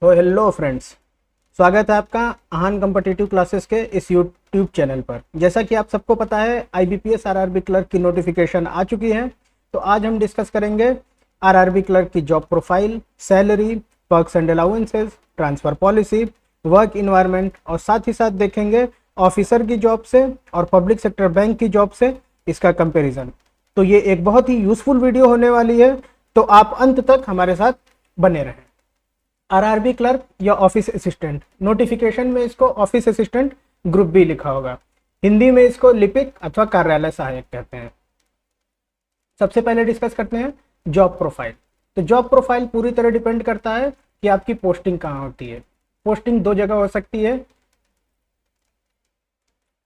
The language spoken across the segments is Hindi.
तो हेलो फ्रेंड्स, स्वागत है आपका आहान कम्पिटिटिव क्लासेस के इस यूट्यूब चैनल पर। जैसा कि आप सबको पता है, आईबीपीएस आरआरबी क्लर्क की नोटिफिकेशन आ चुकी है। तो आज हम डिस्कस करेंगे आरआरबी क्लर्क की job profile, salary, perks and allowances, transfer policy, work environment और साथ ही साथ देखेंगे ऑफिसर की जॉब से और पब्लिक सेक्टर बैंक की जॉब से इसका कंपेरिजन। तो ये एक बहुत ही यूजफुल वीडियो होने वाली है, तो आप अंत तक हमारे साथ बने रहें। आरआरबी क्लर्क या ऑफिस असिस्टेंट, नोटिफिकेशन में इसको ऑफिस असिस्टेंट ग्रुप बी लिखा होगा। हिंदी में इसको लिपिक अथवा कार्यालय सहायक कहते हैं। सबसे पहले डिस्कस करते हैं जॉब प्रोफाइल। तो जॉब प्रोफाइल पूरी तरह डिपेंड करता है कि आपकी पोस्टिंग कहाँ होती है। पोस्टिंग दो जगह हो सकती है।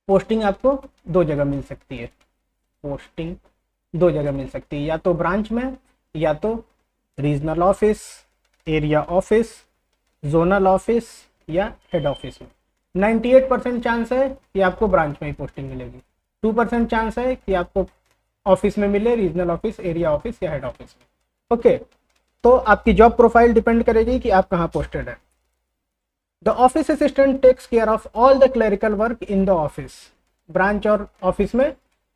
पोस्टिंग आपको दो जगह मिल सकती है। पोस्टिंग दो जगह मिल सकती है, या तो ब्रांच में या तो regional office, area office, zonal office या हेड ऑफिस में। 98% चांस है कि आपको ब्रांच में ही पोस्टिंग मिलेगी। 2% चांस है कि आपको ऑफिस में मिले, रीजनल ऑफिस, एरिया ऑफिस या हेड ऑफिस में। ओके, तो आपकी जॉब प्रोफाइल डिपेंड करेगी कि आप कहाँ पोस्टेड है। The office assistant takes care of all the clerical work in the office. Branch और ऑफिस में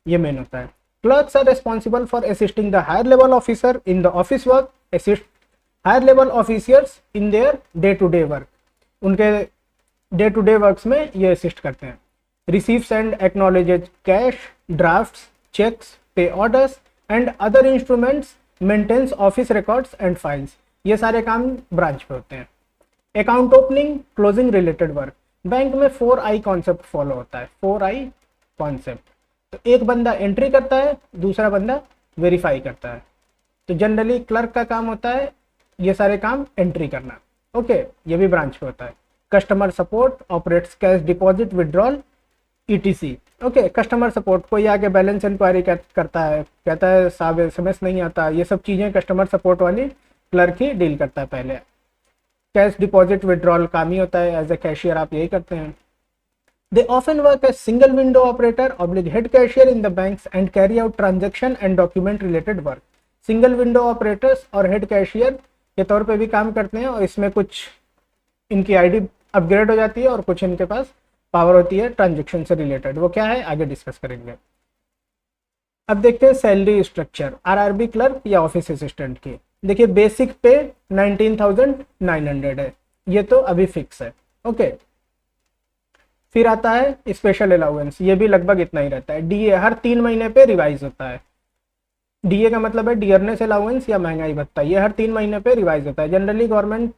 ये मेन होता है। Clerks are responsible for assisting the higher level officer in the office work, assist higher level officers in their day to day work. उनके डे टू डे वर्क्स में ये असिस्ट करते हैं। Receives and acknowledges cash, drafts, cheques, pay orders and other instruments, maintains office records and files. ये सारे काम ब्रांच पे होते हैं। Account opening, closing related work. Bank में 4I कॉन्सेप्ट फॉलो होता है। 4I concept. तो एक बंदा एंट्री करता है, दूसरा बंदा वेरीफाई करता है। तो जनरली क्लर्क का काम होता है ये सारे काम एंट्री करना। ओके, ये भी ब्रांच पे होता है। Customer support operates cash deposit, withdrawal, etc. Okay, customer support, कोई आके बैलेंस इंक्वायरी करता है, कहता है साहब SMS नहीं आता, ये सब चीज़ें कस्टमर सपोर्ट वाली क्लर्क ही डील करता है। पहले कैश डिपॉजिट विड्रॉल काम ही होता है, एज ए कैशियर आप यही करते हैं। They often work as single window operator oblique head cashier in the banks and carry out transaction and document related work. Single window operators और हेड कैशियर के तौर पे भी काम करते हैं, और इसमें कुछ इनकी आईडी अपग्रेड हो जाती है और कुछ इनके पास पावर होती है ट्रांजेक्शन से रिलेटेड। वो क्या है आगे डिस्कस करेंगे। अब देखते हैं सैलरी स्ट्रक्चर आरआरबी क्लर्क या ऑफिस असिस्टेंट की। देखिए, बेसिक पे 19,900 है, ये तो अभी फिक्स है। ओके, फिर आता है स्पेशल अलाउंस, ये भी लगभग इतना ही रहता है। डीए हर 3 महीने पे रिवाइज होता है। डीए का मतलब है डियरनेस अलाउंस या महंगाई भत्ता। ये हर 3 महीने पे रिवाइज होता है। जनरली गवर्नमेंट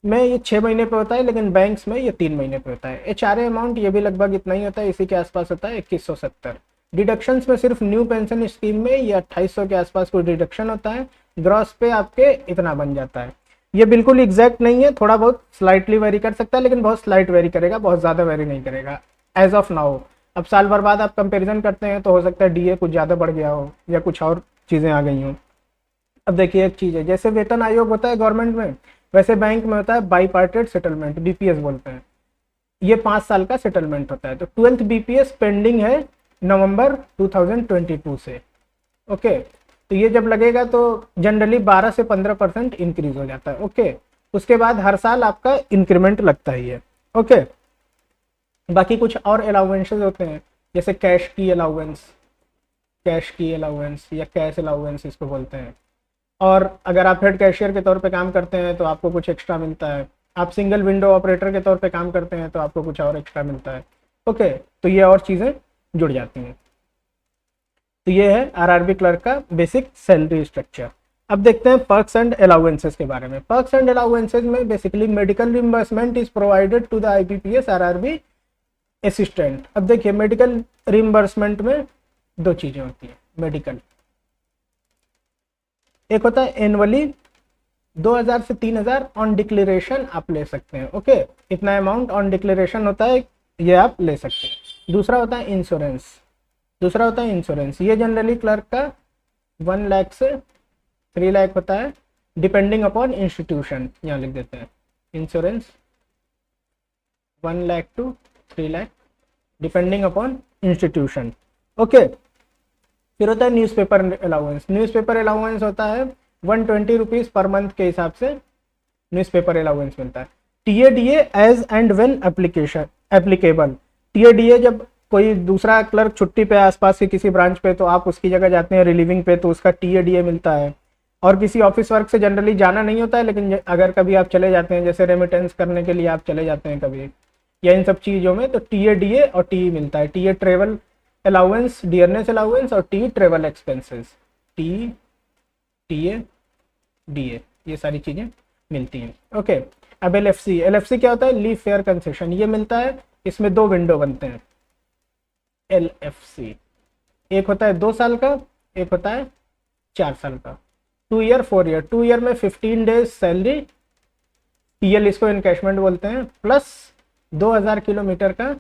में ये 6 महीने पे होता है, लेकिन बैंक्स में ये 3 महीने पे होता है। एचआरए अमाउंट ये भी लगभग इतना ही होता है, इसी के आसपास होता है 2170। डिडक्शंस में सिर्फ न्यू पेंशन स्कीम में ये 2800 के आसपास कोई डिडक्शन होता है। ग्रॉस पे आपके इतना बन जाता है। ये बिल्कुल एग्जैक्ट नहीं है, थोड़ा बहुत स्लाइटली वेरी कर सकता है, लेकिन बहुत स्लाइट वेरी करेगा, बहुत ज़्यादा वेरी नहीं करेगा एज ऑफ नाउ। अब साल भर बाद आप कंपेरिजन करते हैं तो हो सकता है डीए कुछ ज़्यादा बढ़ गया हो या कुछ और चीज़ें आ गई हों। अब देखिए, एक चीज़ है, जैसे वेतन आयोग होता है गवर्नमेंट में, वैसे बैंक में होता है बाईपार्टेड सेटलमेंट, बीपीएस बोलते हैं। ये 5 साल का सेटलमेंट होता है। तो 12th बीपीएस पेंडिंग है नवंबर 2022 से। ओके, तो ये जब लगेगा तो जनरली 12 से 15% इंक्रीज हो जाता है। ओके, उसके बाद हर साल आपका इंक्रीमेंट लगता ही है। ओके, बाकी कुछ और अलाउंसेस होते हैं, जैसे कैश की अलाउंस या कैश अलाउंस इसको बोलते हैं। और अगर आप हेड कैशियर के तौर पे काम करते हैं तो आपको कुछ एक्स्ट्रा मिलता है। आप सिंगल विंडो ऑपरेटर के तौर पे काम करते हैं तो आपको कुछ और एक्स्ट्रा मिलता है। ओके, तो ये और चीज़ें जुड़ जाती हैं। तो ये है आरआरबी क्लर्क का बेसिक सैलरी स्ट्रक्चर। अब देखते हैं पर्क्स एंड अलाउंसेस के बारे में। पर्क्स एंड अलाउंसेस में basically medical reimbursement is provided to the IBPS RRB assistant. अब देखिए, मेडिकल रिम्बर्समेंट में दो चीज़ें होती है। मेडिकल एक होता है एनुअली 2000 से 3000 ऑन डिक्लेरेशन आप ले सकते हैं। ओके, इतना अमाउंट ऑन डिक्लेरेशन होता है, ये आप ले सकते हैं। दूसरा होता है इंश्योरेंस। ये जनरली क्लर्क का 1 लाख से 3 लाख होता है, डिपेंडिंग अपॉन इंस्टीट्यूशन। यहाँ लिख देते हैं insurance 1 lakh to 3 lakh depending upon institution. Okay, फिर होता है न्यूज़पेपर अलाउंस होता है 120 रुपीज़ पर मंथ के हिसाब से न्यूज़पेपर अलाउंस मिलता है। TA DA as and when application applicable, TA DA जब कोई दूसरा क्लर्क छुट्टी पे आसपास के किसी ब्रांच पे तो आप उसकी जगह जाते हैं रिलीविंग पे, तो उसका टीएडीए मिलता है। और किसी ऑफिस वर्क से जनरली जाना नहीं होता है, लेकिन अगर कभी आप चले जाते हैं, जैसे रेमिटेंस करने के लिए आप चले जाते हैं कभी, या इन सब चीज़ों में, तो टीएडीए और टी मिलता है। TA travel allowance, dearness allowance, और T travel expenses, T TA DA, ये सारी चीज़ें मिलती हैं। ओके, अब एलएफसी, एलएफसी क्या होता है? लीव फेयर कंसेशन, ये मिलता है। इसमें 2 विंडो बनते हैं एलएफसी, एक होता है 2 साल का, एक होता है 4 साल का। 2 ईयर 4 ईयर, 2 ईयर में 15 डेज सैलरी, टीएल इसको इनकैशमेंट बोलते हैं, प्लस 2000 किलोमीटर का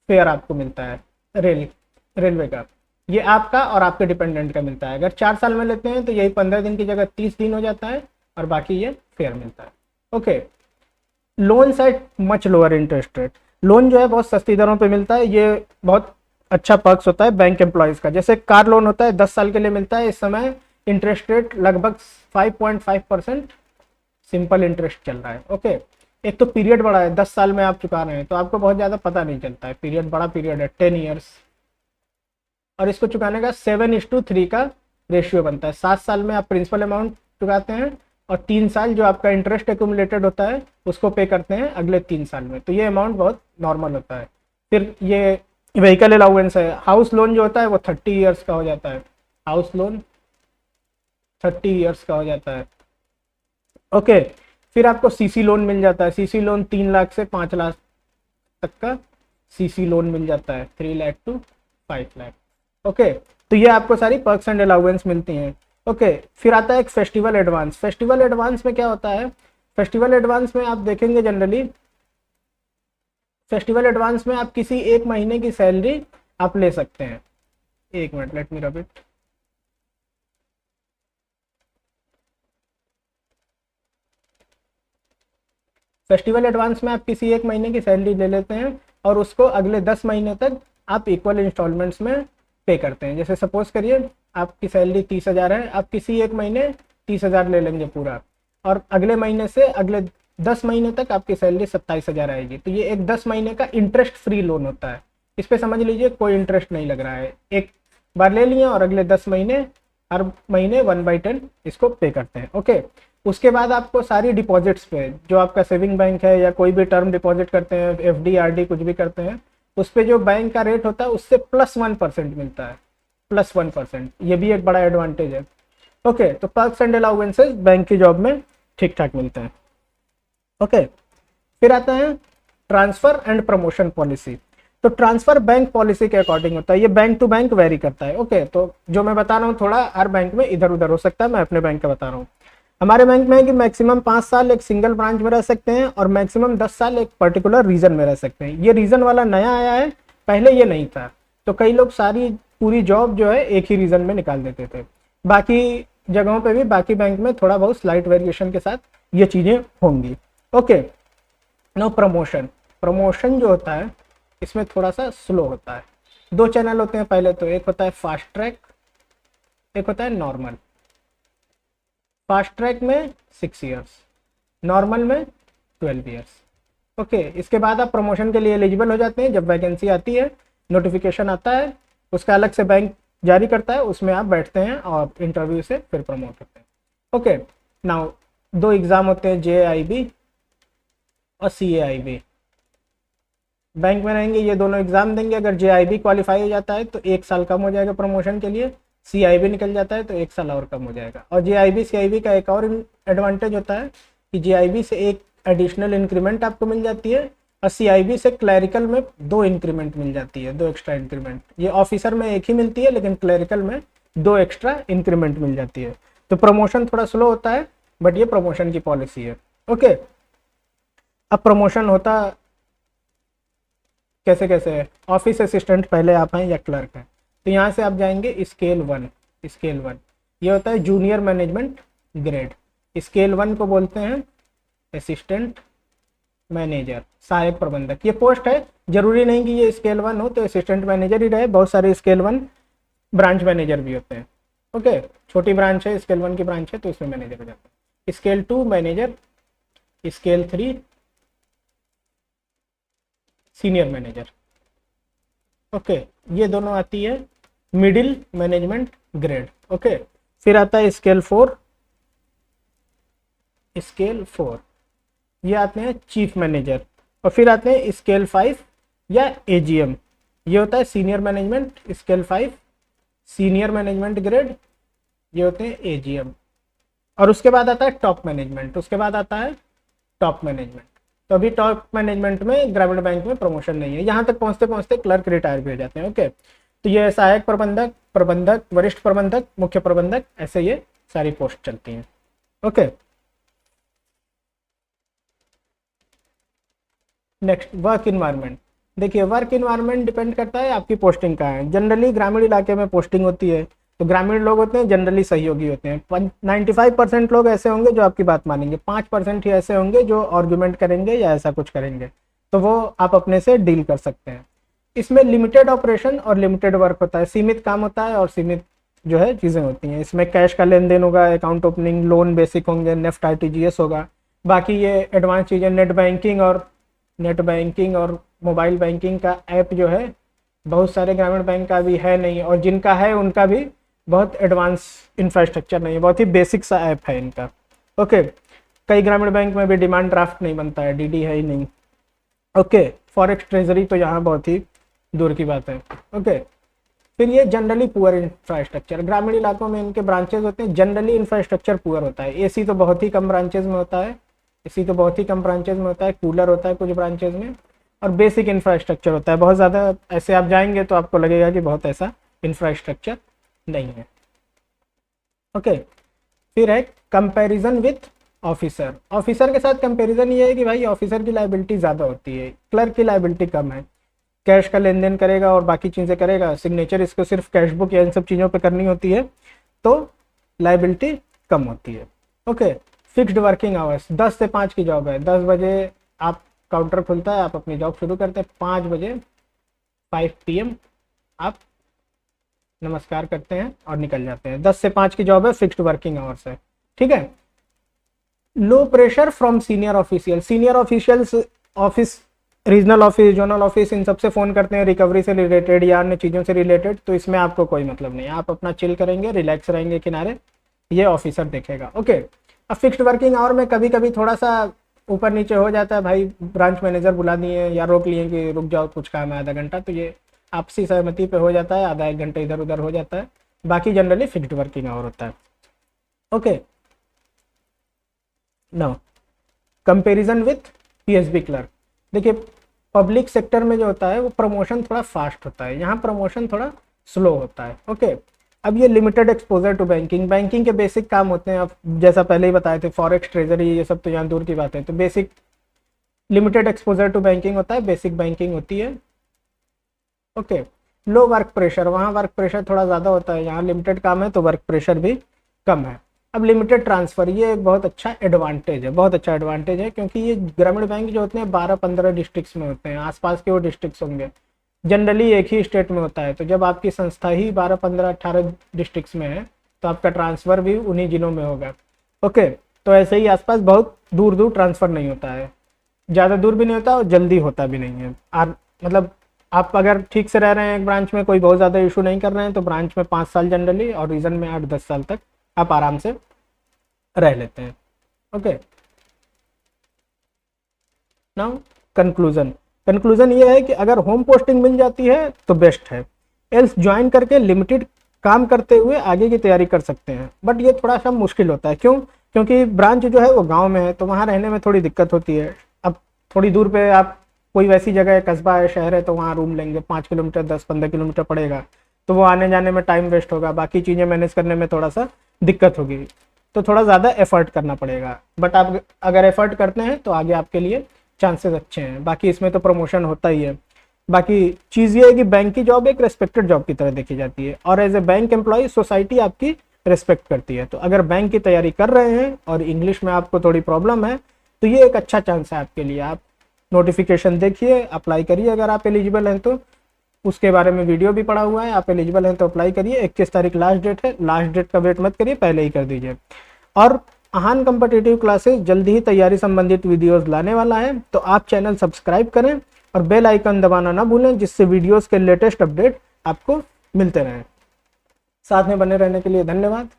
फेयर आपको मिलता है रेलवे का। ये आपका और आपके डिपेंडेंट का मिलता है। अगर 4 साल में लेते हैं तो यही 15 दिन की जगह 30 दिन हो जाता है, और बाकी ये फेयर मिलता है। Okay, loan eight much lower interest rate, loan जो है बहुत सस्ती दरों पे मिलता है। ये बहुत अच्छा पर्क्स होता है बैंक एम्प्लॉयज़ का। जैसे कार लोन होता है 10 साल के लिए मिलता है, इस समय इंटरेस्ट रेट लगभग 5.5% सिंपल इंटरेस्ट चल रहा है। ओके, एक तो पीरियड बड़ा है, 10 साल में आप चुका रहे हैं तो आपको बहुत ज़्यादा पता नहीं चलता है, पीरियड बड़ा पीरियड है 10 ईयर्स, और इसको चुकाने का 7:3 का रेशियो बनता है। 7 साल में आप प्रिंसिपल अमाउंट चुकाते हैं, और 3 साल जो आपका इंटरेस्ट एक्यूमुलेटेड होता है उसको पे करते हैं अगले 3 साल में, तो ये अमाउंट बहुत नॉर्मल होता है। फिर ये व्हीकल अलाउंस है। हाउस लोन जो होता है वो 30 ईयर्स का हो जाता है, हाउस लोन 30 ईयर्स का हो जाता है। ओके, फिर आपको सीसी लोन मिल जाता है। सीसी लोन 3 लाख से 5 लाख तक का सीसी लोन मिल जाता है, 3 लाख टू 5 लाख। ओके, तो ये आपको सारी पर्क्स एंड अलाउंस मिलती हैं। ओके, फिर आता है एक फेस्टिवल एडवांस। फेस्टिवल एडवांस में क्या होता है? फेस्टिवल एडवांस में आप देखेंगे जनरली, फेस्टिवल एडवांस में आप किसी एक महीने की सैलरी आप ले सकते हैं। एक minute, let me rub it. Festival advance में आप किसी एक महीने की सैलरी ले लेते हैं, और उसको अगले 10 महीने तक आप इक्वल इंस्टॉलमेंट्स में पे करते हैं। जैसे सपोज करिए आपकी सैलरी 30,000 है, आप किसी एक महीने 30,000 ले लेंगे पूरा, और अगले महीने से अगले 10 महीने तक आपकी सैलरी 27,000 आएगी। तो ये एक 10 महीने का इंटरेस्ट फ्री लोन होता है। इस पर समझ लीजिए कोई इंटरेस्ट नहीं लग रहा है, एक बार ले लिए और अगले 10 महीने हर महीने 1/10 इसको पे करते हैं। ओके, उसके बाद आपको सारी डिपॉजिट्स पे, जो आपका सेविंग बैंक है या कोई भी टर्म डिपॉजिट करते हैं, एफडी आरडी कुछ भी करते हैं, उस पर जो बैंक का रेट होता है उससे +1% मिलता है, +1%। ये भी एक बड़ा एडवांटेज है। ओके, तो पर्क्स एंड अलाउंसेस बैंक की जॉब में ठीक ठाक मिलते हैं। ओके, फिर आता है ट्रांसफर एंड प्रमोशन पॉलिसी। तो ट्रांसफर बैंक पॉलिसी के अकॉर्डिंग होता है, ये बैंक टू बैंक वेरी करता है। ओके, तो जो मैं बता रहा हूँ थोड़ा हर बैंक में इधर उधर हो सकता है, मैं अपने बैंक का बता रहा हूँ। हमारे बैंक में है कि मैक्सिमम 5 साल एक सिंगल ब्रांच में रह सकते हैं, और मैक्सिमम 10 साल एक पर्टिकुलर रीजन में रह सकते हैं। ये रीजन वाला नया आया है, पहले ये नहीं था। तो कई लोग सारी पूरी जॉब जो है एक ही रीजन में निकाल देते थे। बाकी जगहों पे भी, बाकी बैंक में थोड़ा बहुत स्लाइट वेरिएशन के साथ ये चीज़ें होंगी। Okay, no promotion. प्रमोशन जो होता है इसमें थोड़ा सा स्लो होता है। 2 चैनल होते हैं पहले तो, एक होता है फास्ट ट्रैक, एक होता है नॉर्मल। फास्ट ट्रैक में 6 ईयर्स, नॉर्मल में 12 ईयर्स। ओके, इसके बाद आप प्रमोशन के लिए एलिजिबल हो जाते हैं। जब वैकेंसी आती है, नोटिफिकेशन आता है, उसका अलग से बैंक जारी करता है, उसमें आप बैठते हैं और इंटरव्यू से फिर प्रमोट होते हैं। ओके, नाउ 2 एग्ज़ाम होते हैं, JIB और CAIB। बैंक में रहेंगे, ये दोनों एग्जाम देंगे। अगर JIB क्वालिफाई हो जाता है तो 1 साल कम हो जाएगा प्रमोशन के लिए, CIB निकल जाता है तो 1 साल और कम हो जाएगा। और JIB CIB का एक और एडवांटेज होता है कि JIB से एक एडिशनल इंक्रीमेंट आपको मिल जाती है, और CIB से क्लरिकल में 2 इंक्रीमेंट मिल जाती है, 2 एक्स्ट्रा इंक्रीमेंट। ये ऑफिसर में एक ही मिलती है, लेकिन क्लरिकल में 2 एक्स्ट्रा इंक्रीमेंट मिल जाती है। तो प्रमोशन थोड़ा स्लो होता है, बट ये प्रमोशन की पॉलिसी है। ओके, अब प्रमोशन होता कैसे कैसे है? ऑफिस असिस्टेंट पहले आप हैं या क्लर्क हैं, तो यहाँ से आप जाएंगे स्केल 1। स्केल 1 ये होता है जूनियर मैनेजमेंट ग्रेड। स्केल 1 को बोलते हैं असिस्टेंट मैनेजर, सहायक प्रबंधक। ये पोस्ट है, जरूरी नहीं कि ये स्केल 1 हो तो असिस्टेंट मैनेजर ही रहे, बहुत सारे स्केल 1 ब्रांच मैनेजर भी होते हैं। ओके, छोटी ब्रांच है, स्केल 1 की ब्रांच है तो इसमें मैनेजर हो जाता है। Scale 2 manager, scale 3 senior manager. Okay, ये दोनों आती है मिडिल मैनेजमेंट ग्रेड। ओके, फिर आता है स्केल 4, स्केल 4 ये आते हैं चीफ मैनेजर। और फिर आते हैं स्केल 5 या एजीएम, ये होता है senior management. Scale 5 senior management grade, ये होते हैं एजीएम। और उसके बाद आता है टॉप मैनेजमेंट, उसके बाद आता है टॉप मैनेजमेंट। तो अभी टॉप मैनेजमेंट में ग्रामीण बैंक में प्रमोशन नहीं है, यहाँ तक पहुँचते पहुँचते क्लर्क रिटायर भी हो जाते हैं। ओके, तो ये सहायक प्रबंधक, प्रबंधक, वरिष्ठ प्रबंधक, मुख्य प्रबंधक, ऐसे ये सारी पोस्ट चलती हैं। Okay, next work environment. देखिए वर्क इन्वायरमेंट डिपेंड करता है आपकी पोस्टिंग कहाँ है। जनरली ग्रामीण इलाके में पोस्टिंग होती है तो ग्रामीण लोग होते हैं जनरली सहयोगी होते हैं। 95% लोग ऐसे होंगे जो आपकी बात मानेंगे, 5% ही ऐसे होंगे जो आर्गुमेंट करेंगे या ऐसा कुछ करेंगे, तो वो आप अपने से डील कर सकते हैं। इसमें लिमिटेड ऑपरेशन और लिमिटेड वर्क होता है, सीमित काम होता है और सीमित जो है चीज़ें होती हैं। इसमें कैश का लेन देन होगा, अकाउंट ओपनिंग, लोन बेसिक होंगे, नेफ्ट आरटीजीएस होगा। बाकी ये एडवांस चीज़ें नेट बैंकिंग और मोबाइल बैंकिंग का ऐप जो है बहुत सारे ग्रामीण बैंक का भी है नहीं, और जिनका है उनका भी बहुत एडवांस इंफ्रास्ट्रक्चर नहीं है, बहुत ही बेसिक सा ऐप है इनका। ओके, कई ग्रामीण बैंक में भी डिमांड ड्राफ्ट नहीं बनता है, डीडी है ही नहीं। ओके, फॉरेक्स ट्रेजरी तो यहाँ बहुत ही दूर की बात है। ओके, फिर ये जनरली पुअर इंफ्रास्ट्रक्चर, ग्रामीण इलाकों में इनके ब्रांचेज होते हैं, जनरली इंफ्रास्ट्रक्चर पुअर होता है। एसी तो बहुत ही कम ब्रांचेज में होता है, कूलर होता है कुछ ब्रांचेज में, और बेसिक इंफ्रास्ट्रक्चर होता है। बहुत ज़्यादा ऐसे आप जाएंगे तो आपको लगेगा कि बहुत ऐसा इंफ्रास्ट्रक्चर नहीं है। ओके, फिर है कंपैरिजन विथ ऑफिसर। ऑफिसर के साथ कंपैरिजन ये है कि भाई ऑफिसर की लायबिलिटी ज़्यादा होती है, क्लर्क की लायबिलिटी कम है। कैश का लेन देन करेगा और बाकी चीज़ें करेगा, सिग्नेचर इसको सिर्फ कैश बुक या इन सब चीज़ों पे करनी होती है, तो लायबिलिटी कम होती है। ओके, फिक्स्ड वर्किंग आवर्स, 10 से 5 की जॉब है। 10 बजे आप काउंटर खुलता है, आप अपनी जॉब शुरू करते हैं, 5 बजे 5 PM आप नमस्कार करते हैं और निकल जाते हैं। 10 से 5 की जॉब है, फिक्स्ड वर्किंग आवर्स है। ठीक है, low pressure from senior officials office, regional office, zonal office, इन सबसे फ़ोन करते हैं रिकवरी से रिलेटेड या अन्य चीज़ों से रिलेटेड, तो इसमें आपको कोई मतलब नहीं है, आप अपना चिल करेंगे, रिलैक्स रहेंगे किनारे, ये ऑफिसर देखेगा। ओके, अब फिक्स्ड वर्किंग आवर में कभी कभी थोड़ा सा ऊपर नीचे हो जाता है, भाई ब्रांच मैनेजर बुला दिए या रोक लिए कि रुक जाओ कुछ काम है आधा घंटा, तो ये आपसी सहमति पे हो जाता है, आधा एक घंटा इधर उधर हो जाता है। बाकी जनरली फिक्स्ड वर्किंग आवर होता है। Okay, now comparison with PSB clerk. देखिए पब्लिक सेक्टर में जो होता है वो प्रमोशन थोड़ा फास्ट होता है, यहाँ प्रमोशन थोड़ा स्लो होता है। ओके, अब ये लिमिटेड एक्सपोजर टू बैंकिंग के बेसिक काम होते हैं, अब जैसा पहले ही बताए थे, फॉरेक्स ट्रेजरी, ये सब तो यहाँ दूर की बात है। तो basic limited exposure to banking होता है, बेसिक बैंकिंग होती है। ओके, लो वर्क प्रेशर, वहाँ वर्क प्रेशर थोड़ा ज़्यादा होता है, यहाँ लिमिटेड काम है तो वर्क प्रेशर भी कम है। अब लिमिटेड ट्रांसफ़र, ये एक बहुत अच्छा एडवांटेज है, क्योंकि ये ग्रामीण बैंक जो होते हैं 12-15 डिस्ट्रिक्ट्स में होते हैं, आसपास के वो डिस्ट्रिक्ट्स होंगे, जनरली एक ही स्टेट में होता है। तो जब आपकी संस्था ही 12, 15, 18 डिस्ट्रिक्ट्स में है तो आपका ट्रांसफ़र भी उन्हीं जिलों में होगा। ओके, तो ऐसे ही आसपास बहुत दूर दूर ट्रांसफ़र नहीं होता है, ज़्यादा दूर भी नहीं होता और जल्दी होता भी नहीं है। मतलब आप अगर ठीक से रह रहे हैं एक ब्रांच में, कोई बहुत ज़्यादा इशू नहीं कर रहे हैं, तो ब्रांच में 5 साल जनरली, और रीजन में 8-10 साल तक आप आराम से रह लेते हैं। ओके, नाउ कंक्लूजन ये है कि अगर होम पोस्टिंग मिल जाती है तो बेस्ट है, एल्स ज्वाइन करके लिमिटेड काम करते हुए आगे की तैयारी कर सकते हैं। बट ये थोड़ा सा मुश्किल होता है, क्योंकि ब्रांच जो है वो गांव में है, तो वहाँ रहने में थोड़ी दिक्कत होती है। अब थोड़ी दूर पे आप कोई वैसी जगह है, कस्बा है, शहर है, तो वहाँ रूम लेंगे, 5 किलोमीटर 10-15 किलोमीटर पड़ेगा, तो वो आने जाने में टाइम वेस्ट होगा, बाकी चीज़ें मैनेज करने में थोड़ा सा दिक्कत होगी, तो थोड़ा ज़्यादा एफर्ट करना पड़ेगा। बट आप अगर एफर्ट करते हैं तो आगे आपके लिए चांसेस अच्छे हैं। बाकी इसमें तो प्रमोशन होता ही है। बाकी चीज़ ये है कि बैंक की जॉब एक रेस्पेक्टेड जॉब की तरह देखी जाती है, और as a bank employee society आपकी रेस्पेक्ट करती है। तो अगर बैंक की तैयारी कर रहे हैं और इंग्लिश में आपको थोड़ी प्रॉब्लम है, तो ये एक अच्छा चांस है आपके लिए। आप नोटिफिकेशन देखिए, अप्लाई करिए, अगर आप एलिजिबल हैं तो उसके बारे में वीडियो भी पड़ा हुआ है, आप एलिजिबल हैं तो अप्लाई करिए। 21 तारीख लास्ट डेट है, लास्ट डेट का वेट मत करिए, पहले ही कर दीजिए। और अहान कॉम्पिटिटिव क्लासेस जल्दी ही तैयारी संबंधित वीडियोस लाने वाला है, तो आप चैनल सब्सक्राइब करें और बेल आइकन दबाना ना भूलें, जिससे वीडियोस के लेटेस्ट अपडेट आपको मिलते रहें। साथ में बने रहने के लिए धन्यवाद।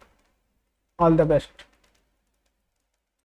All the best.